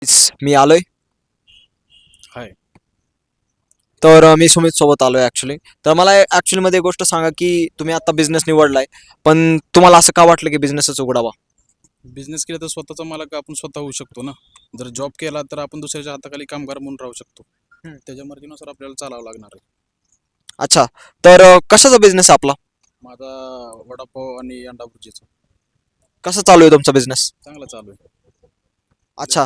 मी आलोय. हाय. तर मी सुमित सोबत आलोय ऍक्च्युली. तर मला ऍक्च्युली मध्ये एक गोष्ट सांगा की तुम्ही आता बिझनेस निवडलाय, पण तुम्हाला असं का वाटलं की बिझनेसच उघडावा? बिझनेस केला तर स्वतःचा मालक आपण स्वतः होऊ शकतो ना. जर जॉब केला तर आपण दुसऱ्याच्या हाताखाली कामगार म्हणून राहू शकतो. हम्म. त्याच्या मर्जीनुसार आपल्याला चालावं लागणार आहे. अच्छा. तर कशाचा बिझनेस आपला? माझा वडापाव आणि अंडा भुर्जीचा कसं चालू आहे तुमचा बिझनेस? चांगला चालू आहे. अच्छा.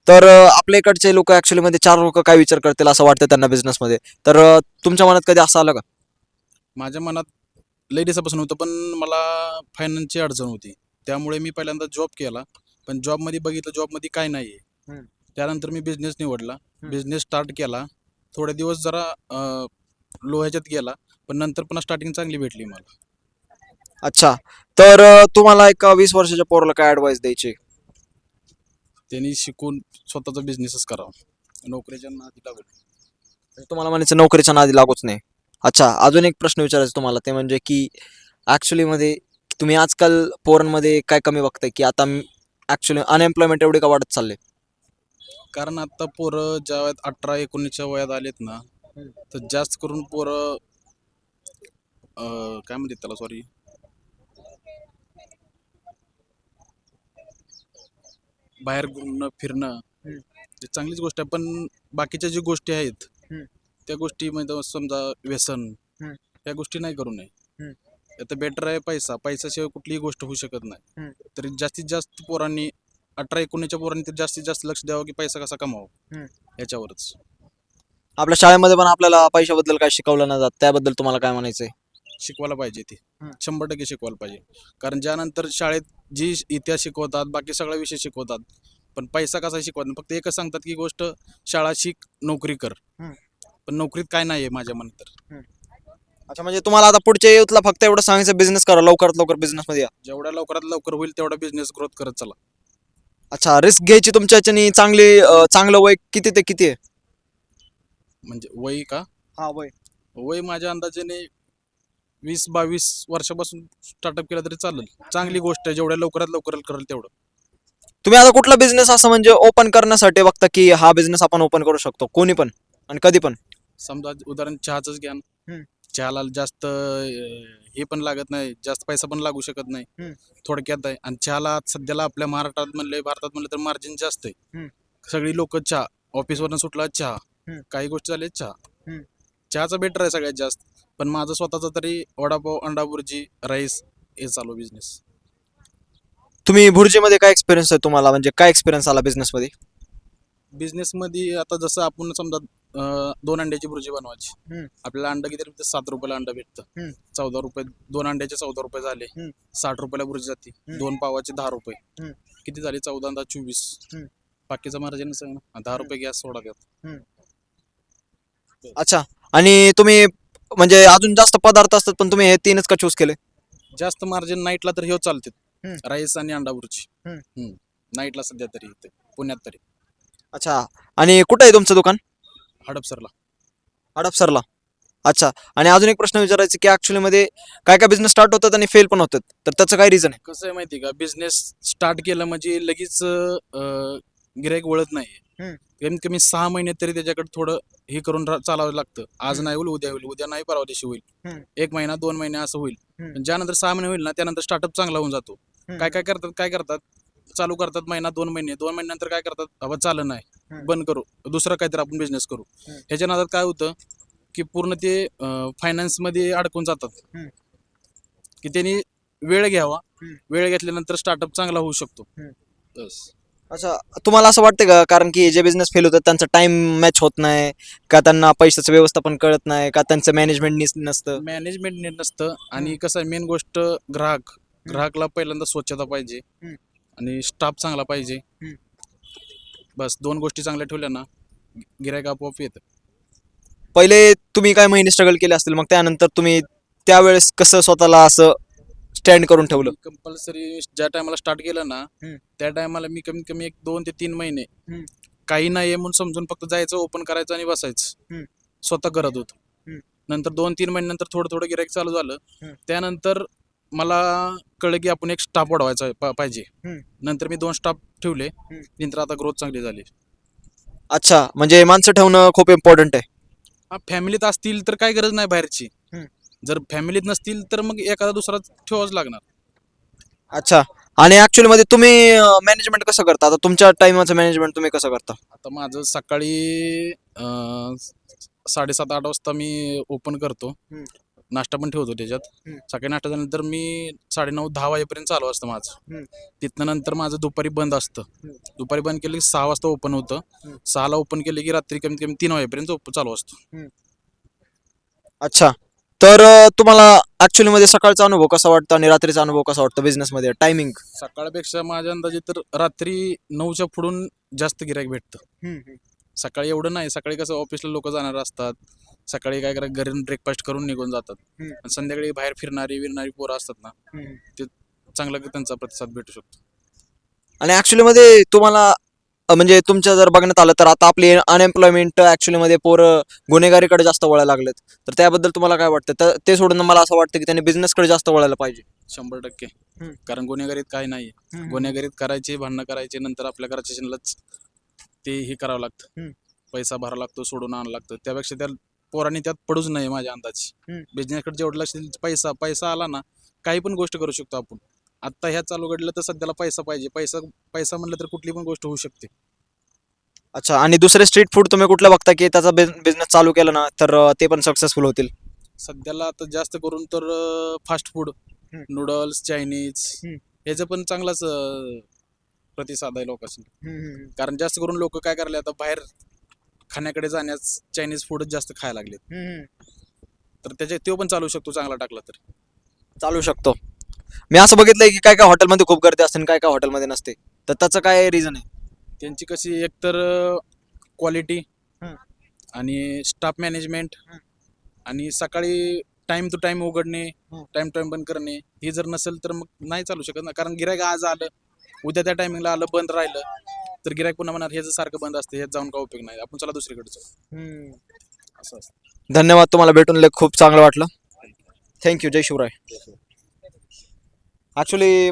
तर आपल्या इकडचे लोक ऍक्च्युली मध्ये चार लोक काय विचार करतील असं वाटतं त्यांना बिझनेस मध्ये. तर तुमच्या मनात कधी असं आलं का? माझ्या मनात लई दिवसापासून होतं, पण मला फायनान्सची अडचण होती. त्यामुळे मी पहिल्यांदा जॉब केला, पण जॉबमध्ये बघितलं जॉबमध्ये काय नाही आहे. हम्म. त्यानंतर मी बिझनेस निवडला. हम्म. बिझनेस स्टार्ट केला. थोडे दिवस जरा लो ह्याच्यात गेला, पण नंतर पुन्हा स्टार्टिंग चांगली भेटली मला. अच्छा. तर तुम्हाला एक 20 वर्षाच्या पोराला काय ऍडवाइस द्यायची? त्यांनी शिकून स्वतःचा बिझनेसच करावा, नोकरीच्या नादी लागून. तुम्हाला म्हणायचं नोकरीच्या नादी लागूच नाही. अच्छा, अजून एक प्रश्न विचारायचा तुम्हाला, ते म्हणजे की ऍक्च्युली मध्ये तुम्ही आजकाल पोरांमध्ये काय कमी बघताय की आता ऍक्च्युली अनएम्प्लॉयमेंट एवढे का वाढत चालले? कारण आता पोरं ज्या वयात 18-19च्या वयात आलेत ना, तर जास्त करून पोरं काय म्हणतात त्याला, सॉरी, बाहेर घुमणं फिरणं हे चांगलीच गोष्ट आहे, पण बाकीच्या ज्या गोष्टी आहेत त्या गोष्टीमध्ये समजा व्यसन, या गोष्टी नाही करू नये. आता बेटर आहे पैसा, पैशाशिवाय कुठलीही गोष्ट होऊ शकत नाही. तरी जास्तीत जास्त पोरांनी 18-19च्या पोरांनी तर जास्तीत जास्त लक्ष द्यावं की पैसा कसा कमावा याच्यावरच. आपल्या शाळेमध्ये पण आपल्याला पैशाबद्दल काय शिकवलं नाही जात, त्याबद्दल तुम्हाला काय म्हणायचंय? शिकवायला पाहिजे ते, 100% शिकवायला पाहिजे. कारण ज्यानंतर शाळेत जी इतिहास शिकवतात, बाकी सगळा विषय शिकवतात, पण पैसा कसा शिकवत नाही. फक्त एकच सांगतात की गोष्ट, शाळा शिक, नोकरी कर. पण नोकरीत काय नाही आहे माझ्या मनात तर. अच्छा, म्हणजे तुम्हाला आता पुढच्या युथला फक्त एवढं सांगायचं बिझनेस करा, लवकरात लवकर बिझनेस मध्ये या. जेवढ्या लवकरात लवकर होईल तेवढा बिझनेस ग्रोथ करत चला. अच्छा, रिस्क घ्यायची तुमच्या ह्याच्यानी चांगली चांगलं वय किती ते किती आहे? म्हणजे वय का? हा, वय. वय माझ्या अंदाजाने 20-22 वर्षापासून स्टार्टअप केलं तरी चालेल. चांगली गोष्ट आहे, जेवढ्या लवकरात लवकर करेल तेवढं. तुम्ही आता कुठला बिझनेस असं म्हणजे ओपन करण्यासाठी बघता की हा बिझनेस आपण ओपन करू शकतो कोणी पण आणि कधी पण? समजा उदाहरण चहाचंच घ्या. हम्म. चहाला जास्त हे पण लागत नाही, जास्त पैसा पण लागू शकत नाही. थोडक्यात आहे. आणि चहाला आज सध्याला आपल्या महाराष्ट्रात म्हणले, भारतात म्हणलं तर मार्जिन जास्त आहे. सगळी लोक चहा, ऑफिसवरनं सुटला चहा, काही गोष्टी झाल्या चहा. चहाचा बेटर आहे सगळ्यात जास्त. पण माझं स्वतःचा तरी वडापाव, अंडा भुर्जी, राईस हे चालू बिझनेस. तुम्ही भुर्जीमध्ये काय एक्सपिरियन्स आहे तुम्हाला, म्हणजे काय एक्सपिरियन्स आला बिझनेस मध्ये? बिझनेसमध्ये आता जसं आपण समजा 2 अंड्याची भुर्जी बनवायची. आपल्याला अंडा किती भेटतं? 7 रुपयाला अंडा भेटतं. 14 रुपये, 2 अंड्याचे 14 रुपये झाले. 60 रुपयाला भुर्जी जाते. 2 पावाचे 10 रुपये, किती झाले? 14 24. बाकीचा मार्जिन सांग ना, 10 रुपये गॅस सोडा त्यात. अच्छा. आणि तुम्ही म्हणजे अजून जास्त पदार्थ असतात, पण तुम्ही हे तीनच का चूज केले? जास्त मार्जिन नाईटला तर हे चालते, राईस आणि अंडा भुर्जी. नाईटला सध्या तरी इथे पुण्यात तरी. अच्छा. आणि कुठं आहे तुमचं दुकान? हडपसरला. हडपसरला. अच्छा. आणि अजून एक प्रश्न विचारायचा की ऍक्च्युली मध्ये काय काय बिझनेस स्टार्ट होतात आणि फेल पण होतात, तर त्याचं काय रिझन आहे? कसं आहे माहिती का, बिझनेस स्टार्ट केलं म्हणजे लगेच गिराईक वळत नाही. कमीत कमी 6 महिने तरी त्याच्याकडे थोडं हे करून चालावं लागतं. आज नाही होईल, उद्या होईल, उद्या नाही, परवा दिवशी होईल. 1 महिना 2 महिने असं होईल. पण ज्यानंतर 6 महिने होईल ना, त्यानंतर स्टार्टअप चांगला होऊन जातो. काय करतात चालू करतात महिना 2 महिने, 2 महिन्यानंतर काय करतात, बाबा चालत नाही, बंद करू, दुसरं काहीतरी आपण बिझनेस करू. ह्याच्या नादात काय होतं की पूर्ण ते फायनान्समध्ये अडकून जातात. की त्यांनी वेळ घ्यावा, वेळ घेतल्यानंतर स्टार्टअप चांगला होऊ शकतो. बस. अच्छा, तुम्हाला असं वाटतं का कारण की जे बिझनेस फेल होतात त्यांचा टाइम मॅच होत नाही, का त्यांना पैशाचं व्यवस्थापन कळत नाही, का त्यांचं मॅनेजमेंट नसतं? मॅनेजमेंट नीट नसतं. आणि कसं आहे, मेन गोष्ट ग्राहकला पहिल्यांदा स्वच्छता पाहिजे आणि स्टाफ चांगला पाहिजे. बस 2 गोष्टी चांगल्या ठेवल्या ना, गिरायक आपोआप येतं. पहिले तुम्ही काय महिने स्ट्रगल केले असतील, मग त्यानंतर तुम्ही त्यावेळेस कसं स्वतःला असं स्टँड करून ठेवलं? कंपल्सरी ज्या टायमाला स्टार्ट केलं ना, त्या टायमाला मी कमीत कमी 1 2 ते 3 महिने काही नाही म्हणून समजून फक्त जायचं, ओपन करायचं आणि बसायचं. स्वतः करत होतो. नंतर 2-3 महिन्यानंतर थोडं थोडं गिराईक चालू झालं. त्यानंतर मला कळलं की आपण एक स्टाफ वाढवायचा पाहिजे. हम्म. नंतर मी 2 स्टाफ ठेवले. नंतर आता ग्रोथ चांगली झाली. अच्छा, म्हणजे माणसं ठेवणं खूप इम्पॉर्टंट आहे. हा, फॅमिलीत असतील तर काही गरज नाही बाहेरची. हम्म. जर फॅमिलीत नसतील तर मग एखादा दुसरा ठेवाच लागणार. अच्छा, आणि ऍक्च्युअली मध्ये तुम्ही मॅनेजमेंट कसं करता? आता तुमच्या टाइमचं मॅनेजमेंट तुम्ही कसं करता? आता माझं सकाळी 7:30-8 वाजता मी ओपन करतो. हम्म. नाश्ता पण ठेवतो त्याच्यात. सकाळी नाश्ता झाल्यानंतर मी 9:30-10 वाजेपर्यंत चालू असतं माझं. तिथनं नंतर माझं दुपारी बंद असतं. दुपारी बंद केलं की 6 वाजता ओपन होतं. 6ला ओपन केलं की रात्री कमीत कमी 3 वाजेपर्यंत चालू असतो. अच्छा, तर तुम्हाला ऍक्च्युअली मध्ये सकाळचा अनुभव कसा वाटतो आणि रात्रीचा अनुभव कसा वाटतो बिझनेस मध्ये टायमिंग? सकाळपेक्षा माझ्या अंदाजे तर रात्री 9च्या पुढून जास्त गिराईक भेटतं. सकाळी एवढं नाही. सकाळी कसं ऑफिसला लोक जाणार असतात. सकाळी काय करा घरी ब्रेकफास्ट करून निघून जातात. आणि संध्याकाळी बाहेर फिरणारी पोरं असतात ना, ते चांगला त्यांचा प्रतिसाद भेटू शकतो. आणि ऍक्च्युअली मध्ये तुम्हाला म्हणजे तुमच्या जर बघण्यात आलं तर आता आपली अनएम्प्लॉयमेंट ऍक्च्युअली मध्ये पोरं गुन्हेगारीकडे जास्त वळायला लागलेत, तर त्याबद्दल तुम्हाला काय वाटतं? तर ते सोडून मला असं वाटतं की त्यांनी बिझनेसकडे जास्त वळायला पाहिजे. 100%. कारण गुन्हेगारीत काय नाही. गुन्हेगारीत करायचे, भांडणं करायचे, नंतर आपल्या घराच्यालाच ते हे करावं लागतं. पैसा भरावा लागतो, सोडून आणावं लागतं. त्यापेक्षा त्या पोरांनी त्यात पडूच नाही माझ्या अंदाजे. बिझनेसकडे जेवढं लक्ष देईल, पैसा आला ना, काही पण गोष्ट करू शकतो आपण. आत्ता ह्या चालू घडलं तर सध्याला पैसा पाहिजे. पैसा म्हणलं तर कुठली पण गोष्ट होऊ शकते. अच्छा, आणि दुसरे स्ट्रीट फूड तुम्ही कुठलं बघता की त्याचा बिझनेस चालू केला ना तर ते पण सक्सेसफुल होतील? सध्याला आता जास्त करून तर फास्ट फूड, नूडल्स, चायनीज याचा पण चांगलाच प्रतिसाद आहे लोकांना. कारण जास्त करून लोक काय करायला आता बाहेर खाण्याकडे जाण्यास चायनीज फूडच जास्त खायला लागलेत. तर तो पण चालू शकतो चांगला टाकला तर. चालू शकतो. मी असं बघितलंय की काय काय हॉटेलमध्ये खूप गर्दी असते आणि काय काय हॉटेलमध्ये नसते, तर त्याचं काय रिझन आहे? त्यांची कशी एकतर क्वालिटी आणि स्टाफ मॅनेजमेंट आणि सकाळी टाइम टू टाइम उघडणे, टाइम टाइम बंद करणे, हे जर नसेल तर मग नाही चालू शकत ना. कारण गिरायक आज आलं, उद्या त्या टायमिंगला आलं, बंद राहिलं तर गिरायक पुन्हा म्हणणार हे सारखं बंद असतं, हे जाऊन का उपयोग नाही, आपण चला दुसरीकडे जाऊ. असं असतं. धन्यवाद, तुम्हाला भेटून खूप चांगलं वाटलं. थँक्यू. जय शिवराय. ऍक्च्युली